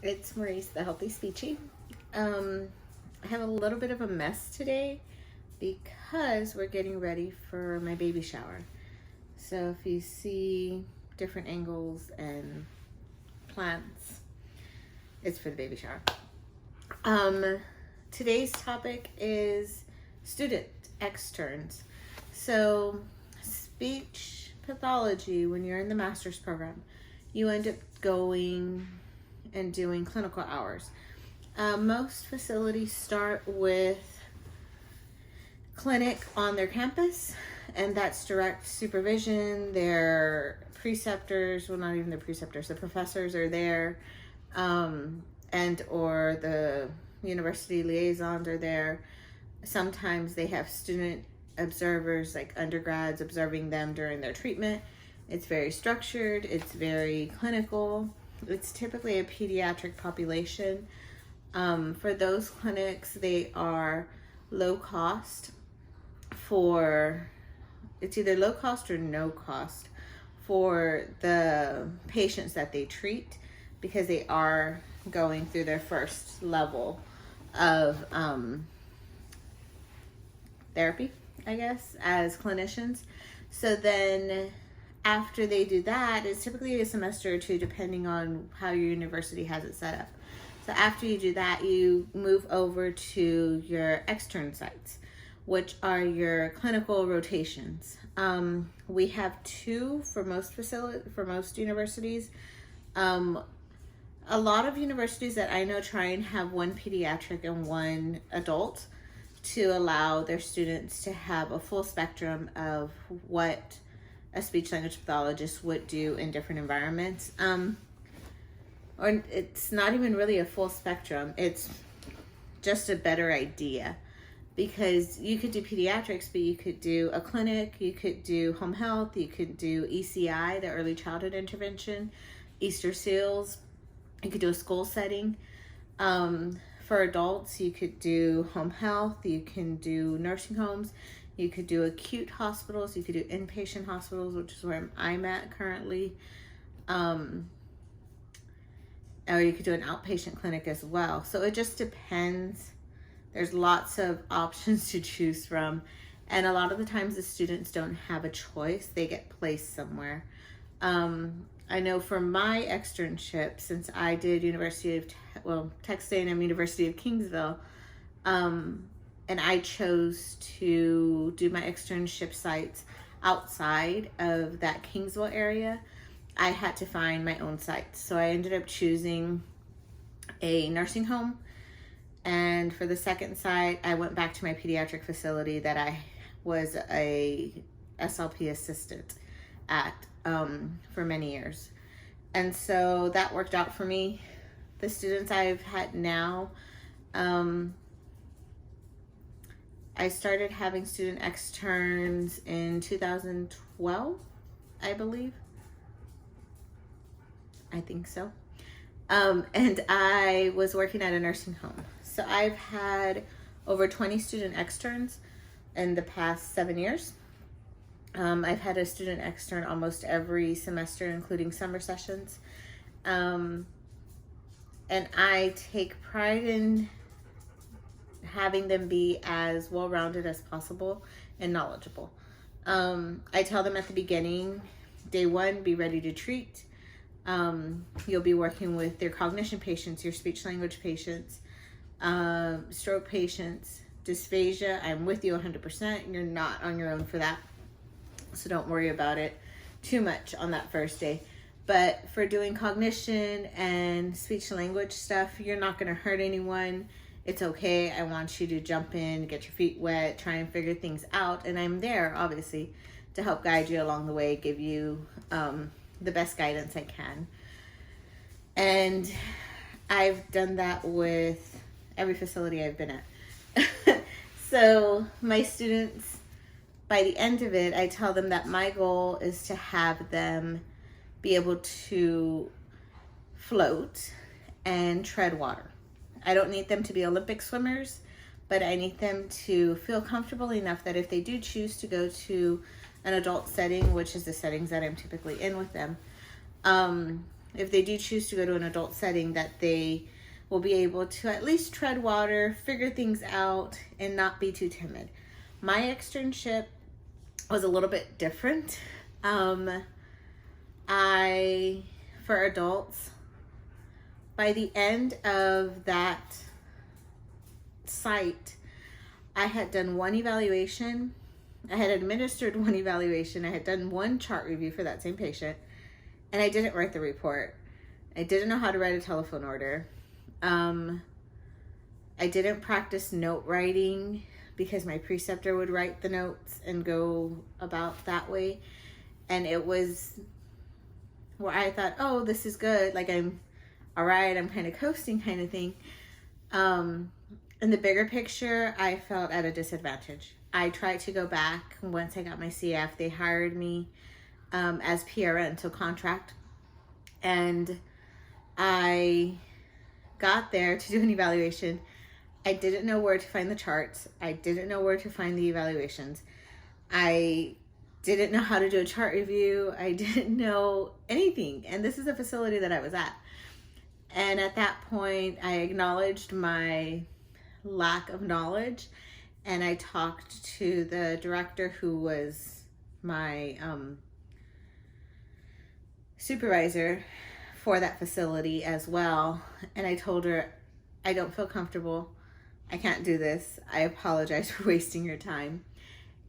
It's Maurice, the Healthy Speechy. I have a little bit of a mess today because we're getting ready for my baby shower. So if you see different angles and plants, it's for the baby shower. Today's topic is student externs. So speech pathology, when you're in the master's program, you end up going and doing clinical hours. Most facilities start with clinic on their campus, and that's direct supervision. Their preceptors, well, not even the preceptors, the professors are there, and or the university liaisons are there. Sometimes they have student observers, like undergrads, observing them during their treatment. It's very structured, it's very clinical. It's typically a pediatric population. For those clinics, they are low cost it's either low cost or no cost for the patients that they treat, because they are going through their first level of therapy, I guess, as clinicians. So then after they do that, it's typically a semester or two, depending on how your university has it set up. So after you do that, you move over to your extern sites, which are your clinical rotations. We have two for most universities. A lot of universities that I know try and have one pediatric and one adult to allow their students to have a full spectrum of what a speech language pathologist would do in different environments. Or it's not even really a full spectrum. It's just a better idea, because you could do pediatrics, but you could do a clinic, you could do home health, you could do ECI, the early childhood intervention, Easter seals, you could do a school setting. For adults, you could do home health, you can do nursing homes, you could do acute hospitals, you could do inpatient hospitals, which is where I'm at currently. Or you could do an outpatient clinic as well. So it just depends. There's lots of options to choose from. And a lot of the times the students don't have a choice. They get placed somewhere. I know for my externship, since I did Texas A&M University of Kingsville, and I chose to do my externship sites outside of that Kingsville area, I had to find my own sites. So I ended up choosing a nursing home. And for the second site, I went back to my pediatric facility that I was a SLP assistant at for many years. And so that worked out for me. The students I've had now, I started having student externs in 2012, I believe. I think so. And I was working at a nursing home. So I've had over 20 student externs in the past 7 years. I've had a student extern almost every semester, including summer sessions. And I take pride in having them be as well-rounded as possible and knowledgeable. I tell them at the beginning, day one, be ready to treat. You'll be working with your cognition patients, your speech language patients, stroke patients, dysphagia. I'm with you 100%. You're not on your own for that. So don't worry about it too much on that first day. But for doing cognition and speech language stuff, you're not going to hurt anyone. It's okay. I want you to jump in, get your feet wet, try and figure things out. And I'm there, obviously, to help guide you along the way, give you the best guidance I can. And I've done that with every facility I've been at. So my students, by the end of it, I tell them that my goal is to have them be able to float and tread water. I don't need them to be Olympic swimmers, but I need them to feel comfortable enough that if they do choose to go to an adult setting, which is the settings that I'm typically in with them, if they do choose to go to an adult setting, that they will be able to at least tread water, figure things out, and not be too timid. My externship was a little bit different. For adults, by the end of that site, I had done one evaluation. I had administered one evaluation. I had done one chart review for that same patient, and I didn't write the report. I didn't know how to write a telephone order. I didn't practice note writing because my preceptor would write the notes and go about that way. And it was where I thought, oh, this is good. Like, I'm all right. I'm kind of coasting kind of thing. In the bigger picture, I felt at a disadvantage. I tried to go back once I got my CF. They hired me as PRN, so contract. And I got there to do an evaluation. I didn't know where to find the charts. I didn't know where to find the evaluations. I didn't know how to do a chart review. I didn't know anything. And this is a facility that I was at. And at that point, I acknowledged my lack of knowledge, and I talked to the director, who was my supervisor for that facility as well. And I told her, I don't feel comfortable. I can't do this. I apologize for wasting your time.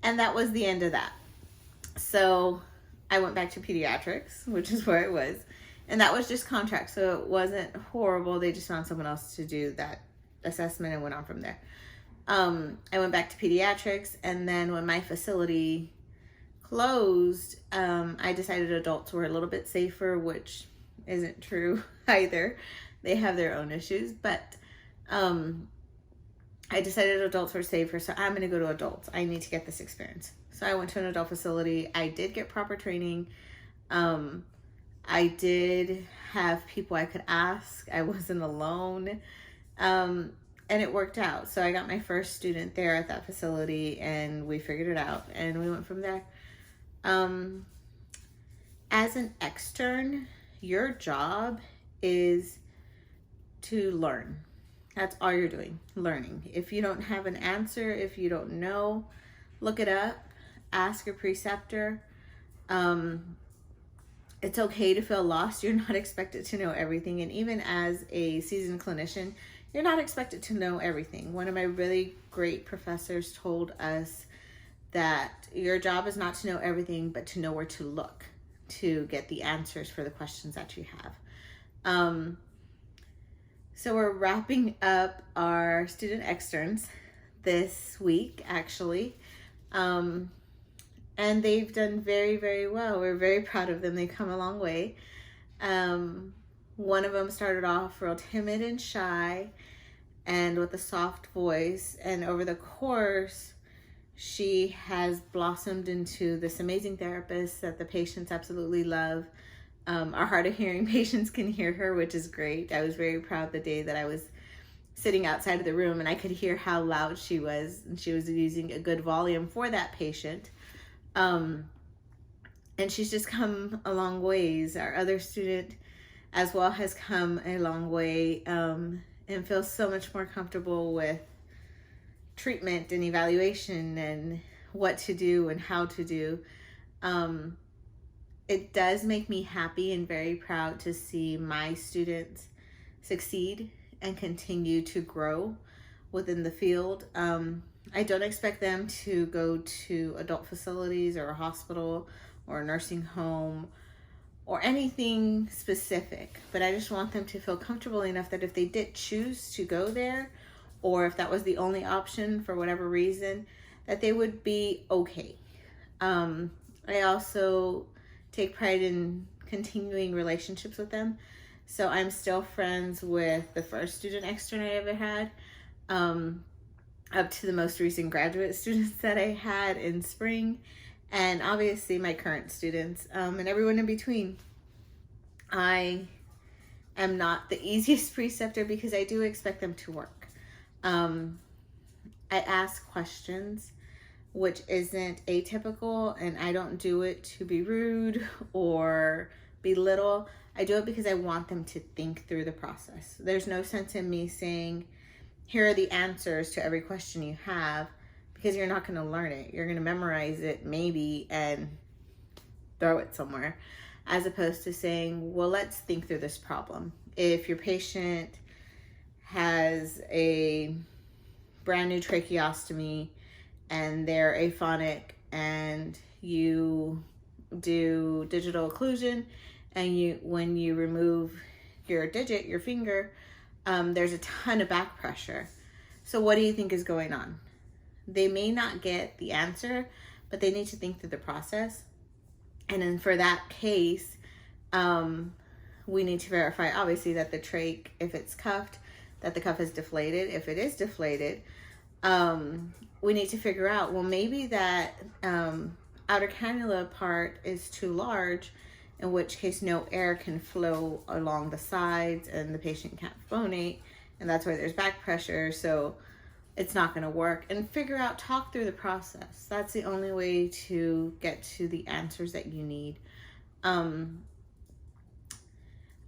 And that was the end of that. So I went back to pediatrics, which is where I was. And that was just contract. So it wasn't horrible. They just found someone else to do that assessment and went on from there. I went back to pediatrics. And then when my facility closed, I decided adults were a little bit safer, which isn't true either. They have their own issues. But I decided adults were safer, so I'm going to go to adults. I need to get this experience. So I went to an adult facility. I did get proper training. I did have people I could ask. I wasn't alone. And it worked out. So I got my first student there at that facility, and we figured it out, and we went from there. As an extern, your job is to learn. That's all you're doing, learning. If you don't have an answer, if you don't know, look it up, ask your preceptor. It's okay to feel lost. You're not expected to know everything. And even as a seasoned clinician, you're not expected to know everything. One of my really great professors told us that your job is not to know everything, but to know where to look to get the answers for the questions that you have. So we're wrapping up our student externs this week, actually. And they've done very, very well. We're very proud of them. They've come a long way. One of them started off real timid and shy and with a soft voice. And over the course, she has blossomed into this amazing therapist that the patients absolutely love. Our hard of hearing patients can hear her, which is great. I was very proud the day that I was sitting outside of the room and I could hear how loud she was, and she was using a good volume for that patient. And she's just come a long ways. Our other student as well has come a long way, and feels so much more comfortable with treatment and evaluation and what to do and how to do. It does make me happy and very proud to see my students succeed and continue to grow within the field. I don't expect them to go to adult facilities or a hospital or a nursing home or anything specific, but I just want them to feel comfortable enough that if they did choose to go there, or if that was the only option for whatever reason, that they would be okay. I also take pride in continuing relationships with them. So I'm still friends with the first student extern I ever had, up to the most recent graduate students that I had in spring, and obviously my current students, and everyone in between. I am not the easiest preceptor because I do expect them to work. I ask questions, which isn't atypical, and I don't do it to be rude or belittle. I do it because I want them to think through the process. There's no sense in me saying, here are the answers to every question you have, because you're not going to learn it. You're going to memorize it maybe and throw it somewhere, as opposed to saying, well, let's think through this problem. If your patient has a brand new tracheostomy and they're aphonic, and you do digital occlusion, and when you remove your digit, your finger, there's a ton of back pressure. So what do you think is going on? They may not get the answer, but they need to think through the process. And then for that case, we need to verify, obviously, that the trach, if it's cuffed, that the cuff is deflated. If it is deflated, we need to figure out, well, maybe that outer cannula part is too large, in which case no air can flow along the sides and the patient can't phonate, and that's why there's back pressure, so it's not going to work. And figure out, talk through the process. That's the only way to get to the answers that you need. I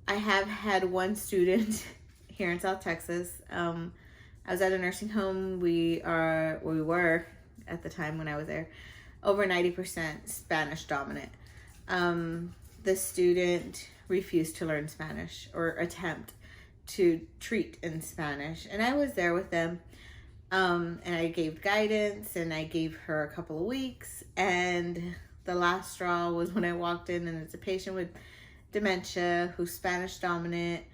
have had one student here in South Texas. I was at a nursing home. We were at the time when I was there, over 90% Spanish dominant. The student refused to learn Spanish or attempt to treat in Spanish. And I was there with them. And I gave guidance, and I gave her a couple of weeks. And the last straw was when I walked in, and it's a patient with dementia who's Spanish dominant,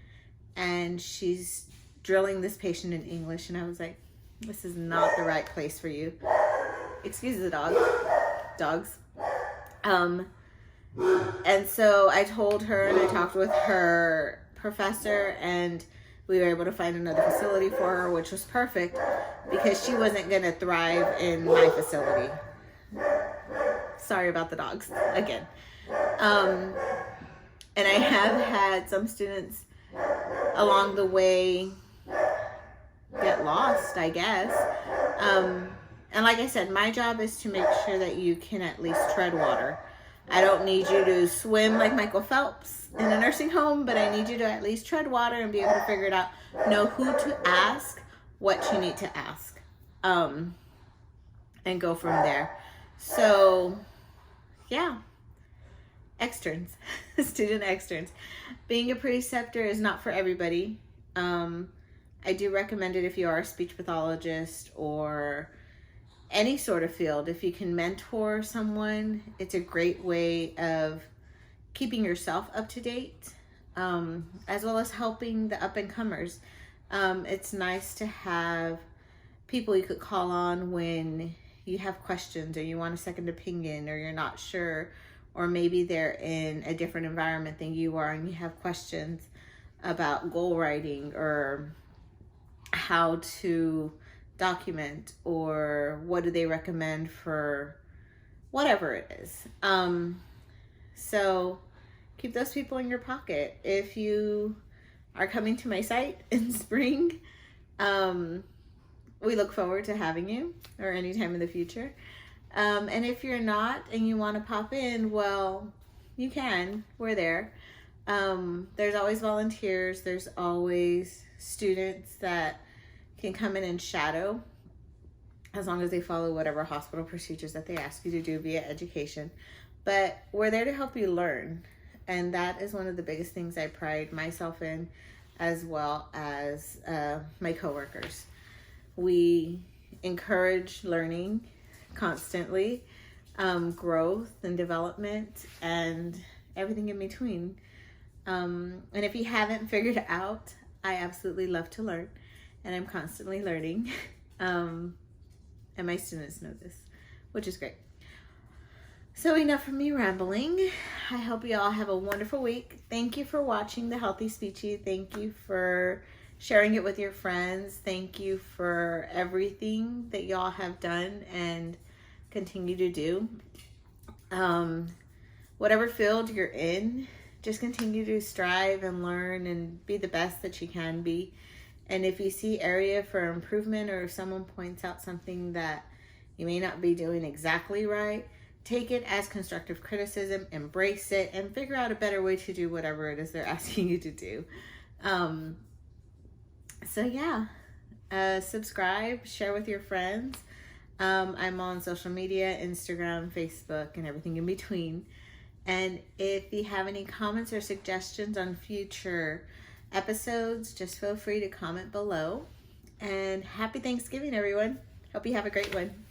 and she's drilling this patient in English. And I was like, this is not the right place for you. Excuse the dogs. And so I told her, and I talked with her professor, and we were able to find another facility for her, which was perfect because she wasn't going to thrive in my facility. Sorry about the dogs again. And I have had some students along the way get lost, I guess. And like I said, my job is to make sure that you can at least tread water. I don't need you to swim like Michael Phelps in a nursing home, but I need you to at least tread water and be able to figure it out, know who to ask, what you need to ask, and go from there. So, yeah. Externs, student externs. Being a preceptor is not for everybody. I do recommend it if you are a speech pathologist or any sort of field. If you can mentor someone, it's a great way of keeping yourself up to date, as well as helping the up-and-comers. It's nice to have people you could call on when you have questions, or you want a second opinion, or you're not sure, or maybe they're in a different environment than you are and you have questions about goal writing, or how to document, or what do they recommend for whatever it is. So keep those people in your pocket. If you are coming to my site in spring, we look forward to having you, or anytime in the future. And if you're not and you want to pop in, well, you can. We're there. There's always volunteers. There's always students that can come in and shadow, as long as they follow whatever hospital procedures that they ask you to do via education. But we're there to help you learn. And that is one of the biggest things I pride myself in, as well as my coworkers. We encourage learning constantly, growth and development, and everything in between. And if you haven't figured it out, I absolutely love to learn, and I'm constantly learning. And my students know this, which is great. So enough of me rambling. I hope you all have a wonderful week. Thank you for watching The Healthy Speechy. Thank you for sharing it with your friends. Thank you for everything that y'all have done and continue to do. Whatever field you're in, just continue to strive and learn and be the best that you can be. And if you see area for improvement, or if someone points out something that you may not be doing exactly right, take it as constructive criticism, embrace it, and figure out a better way to do whatever it is they're asking you to do. So yeah, subscribe, share with your friends. I'm on social media, Instagram, Facebook, and everything in between. And if you have any comments or suggestions on future episodes, just feel free to comment below. And happy Thanksgiving, everyone. Hope you have a great one.